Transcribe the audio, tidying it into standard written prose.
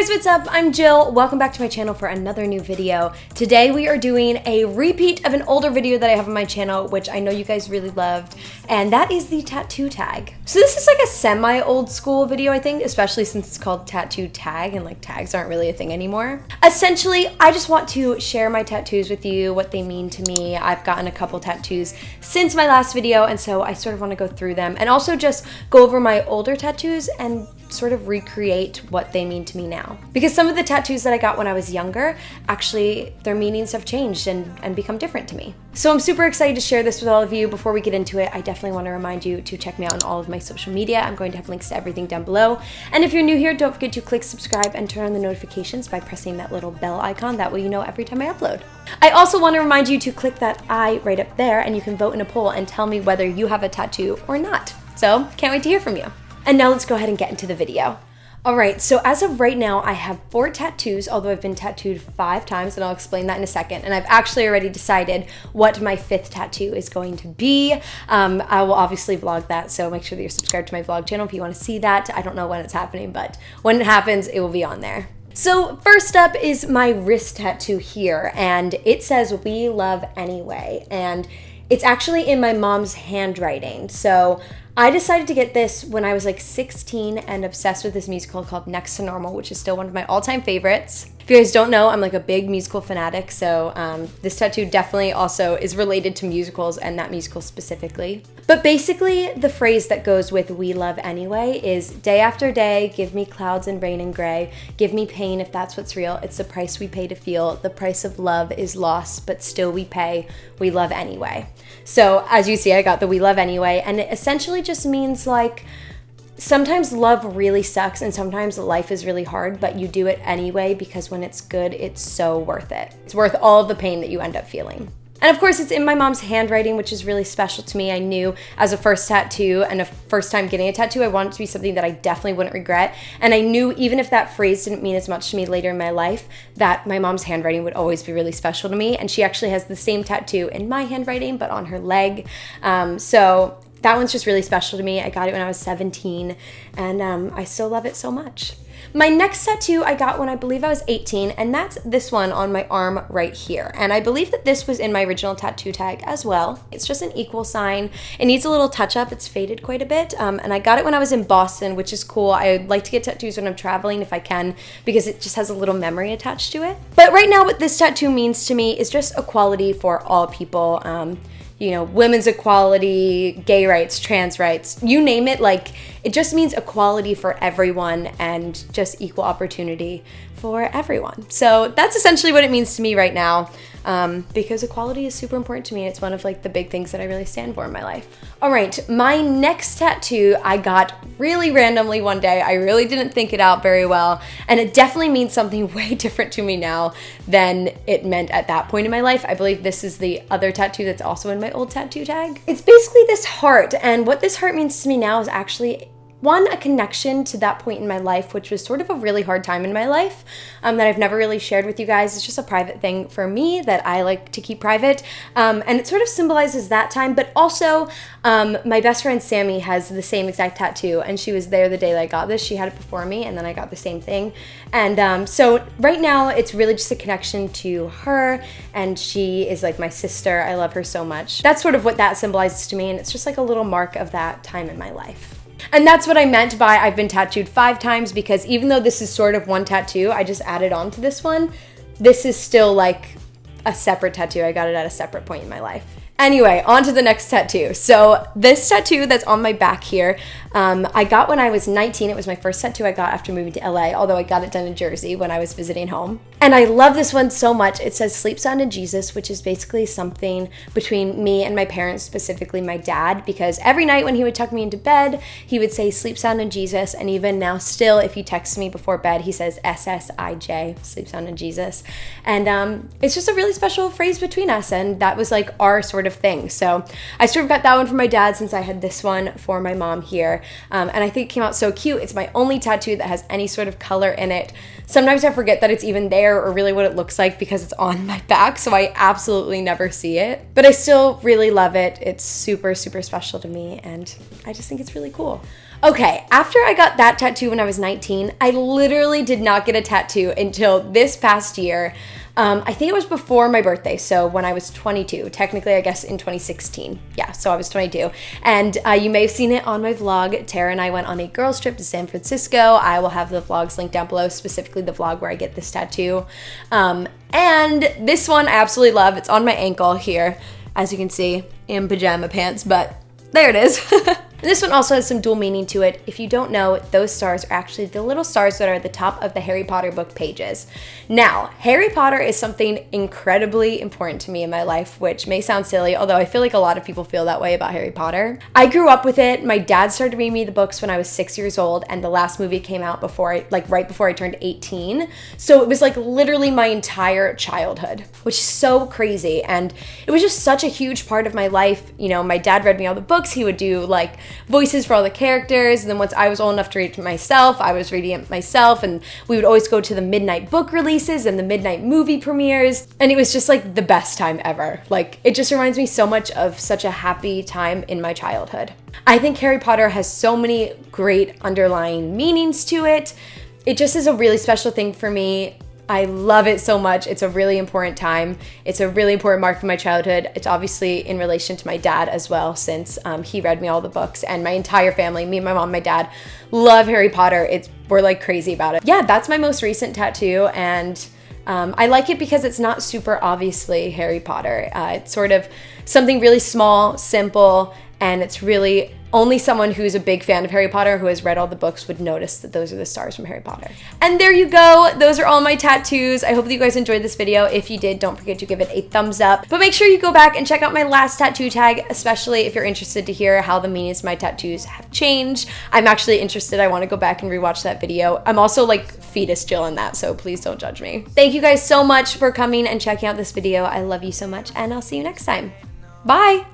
guys, what's up? I'm Jill. Welcome back to my channel for another new video. Today we are doing a repeat of an older video that I have on my channel, which I know you guys really loved, and that is the tattoo tag. So this is like a semi-old school video, I think, especially since it's called tattoo tag, and like tags aren't really a thing anymore. Essentially, I just want to share my tattoos with you, what they mean to me. I've gotten a couple tattoos since my last video, and so I sort of want to go through them and also just go over my older tattoos and sort of recreate what they mean to me now. Because some of the tattoos that I got when I was younger, actually their meanings have changed and become different to me. So I'm super excited to share this with all of you. Before we get into it, I definitely want to remind you to check me out on all of my social media. I'm going to have links to everything down below. And if you're new here, don't forget to click subscribe and turn on the notifications by pressing that little bell icon. That way you know every time I upload. I also want to remind you to click that I right up there, and you can vote in a poll and tell me whether you have a tattoo or not. So can't wait to hear from you. And now let's go ahead and get into the video. All right, so as of right now, I have 4 tattoos, although I've been tattooed 5 times, and I'll explain that in a second. And I've actually already decided what my 5th tattoo is going to be. I will obviously vlog that, so make sure that you're subscribed to my vlog channel if you want to see that. I don't know when it's happening, but when it happens, it will be on there. So first up is my wrist tattoo here, and it says "We Love Anyway," and it's actually in my mom's handwriting. So I decided to get this when I was like 16 and obsessed with this musical called Next to Normal, which is still one of my all-time favorites. If you guys don't know, I'm like a big musical fanatic, so this tattoo definitely also is related to musicals and that musical specifically. But basically, the phrase that goes with "We love anyway" is "Day after day, give me clouds and rain and gray. Give me pain if that's what's real. It's the price we pay to feel. The price of love is lost, but still we pay. We love anyway." So as you see, I got the "We love anyway," and it essentially just means like, sometimes love really sucks and sometimes life is really hard, but you do it anyway because when it's good, it's so worth it. It's worth all of the pain that you end up feeling. And of course, it's in my mom's handwriting, which is really special to me. I knew as a first tattoo and a first time getting a tattoo, I wanted it to be something that I definitely wouldn't regret. And I knew even if that phrase didn't mean as much to me later in my life, that my mom's handwriting would always be really special to me. And she actually has the same tattoo in my handwriting, but on her leg. So that one's just really special to me. I got it when I was 17, and I still love it so much. My next tattoo I got when I believe I was 18, and that's this one on my arm right here. And I believe that this was in my original tattoo tag as well. It's just an equal sign. It needs a little touch up. It's faded quite a bit. And I got it when I was in Boston, which is cool. I like to get tattoos when I'm traveling if I can, because it just has a little memory attached to it. But right now what this tattoo means to me is just equality for all people. You know, women's equality, gay rights, trans rights, you name it. Like, it just means equality for everyone and just equal opportunity for everyone. So that's essentially what it means to me right now, because equality is super important to me. It's one of like the big things that I really stand for in my life. All right, my next tattoo I got really randomly one day. I really didn't think it out very well, and it definitely means something way different to me now than it meant at that point in my life. I believe this is the other tattoo that's also in my old tattoo tag. It's basically this heart, and what this heart means to me now is actually a connection to that point in my life, which was sort of a really hard time in my life that I've never really shared with you guys. It's just a private thing for me that I like to keep private. And it sort of symbolizes that time, but also my best friend Sammy has the same exact tattoo, and she was there the day that I got this. She had it before me, and then I got the same thing. And so right now it's really just a connection to her, and she is like my sister. I love her so much. That's sort of what that symbolizes to me, and it's just like a little mark of that time in my life. And that's what I meant by I've been tattooed 5 times, because even though this is sort of one tattoo, I just added on to this one, this is still like a separate tattoo. I got it at a separate point in my life. Anyway, on to the next tattoo. So this tattoo that's on my back here, I got when I was 19. It was my first tattoo I got after moving to LA, although I got it done in Jersey when I was visiting home. And I love this one so much. It says "Sleep Sound in Jesus," which is basically something between me and my parents, specifically my dad, because every night when he would tuck me into bed, he would say "Sleep Sound in Jesus." And even now still, if he texts me before bed, he says SSIJ, "Sleep Sound in Jesus." And it's just a really special phrase between us, and that was like our sort of thing. So I sort of got that one from my dad, since I had this one for my mom here. And I think it came out so cute. It's my only tattoo that has any sort of color in it. Sometimes I forget that it's even there or really what it looks like because it's on my back, so I absolutely never see it. But I still really love it. It's super, super special to me, and I just think it's really cool. Okay, after I got that tattoo when I was 19, I literally did not get a tattoo until this past year. I think it was before my birthday, so when I was 22, technically I guess in 2016. Yeah, so I was 22. And you may have seen it on my vlog. Tara and I went on a girls trip to San Francisco. I will have the vlogs linked down below, specifically the vlog where I get this tattoo. And this one I absolutely love. It's on my ankle here, as you can see, in pajama pants, but there it is. This one also has some dual meaning to it. If you don't know, those stars are actually the little stars that are at the top of the Harry Potter book pages. Now, Harry Potter is something incredibly important to me in my life, which may sound silly, although I feel like a lot of people feel that way about Harry Potter. I grew up with it. My dad started reading me the books when I was 6 years old, and the last movie came out right before I turned 18. So it was like literally my entire childhood, which is so crazy. And it was just such a huge part of my life. You know, my dad read me all the books. He would do like voices for all the characters, and then once I was old enough to read it myself, I was reading it myself, and we would always go to the midnight book releases and the midnight movie premieres, and it was just like the best time ever. Like, it just reminds me so much of such a happy time in my childhood. I think Harry Potter has so many great underlying meanings to it. It just is a really special thing for me. I love it so much. It's a really important time. It's a really important mark in my childhood. It's obviously in relation to my dad as well, since he read me all the books, and my entire family, me, my mom, my dad, love Harry Potter. We're like crazy about it. Yeah, that's my most recent tattoo, and I like it because it's not super obviously Harry Potter. It's sort of something really small, simple, and it's really only someone who's a big fan of Harry Potter, who has read all the books, would notice that those are the stars from Harry Potter. And there you go. Those are all my tattoos. I hope that you guys enjoyed this video. If you did, don't forget to give it a thumbs up. But make sure you go back and check out my last tattoo tag, especially if you're interested to hear how the meanings of my tattoos have changed. I'm actually interested. I want to go back and rewatch that video. I'm also like fetus Jill in that, so please don't judge me. Thank you guys so much for coming and checking out this video. I love you so much, and I'll see you next time. Bye.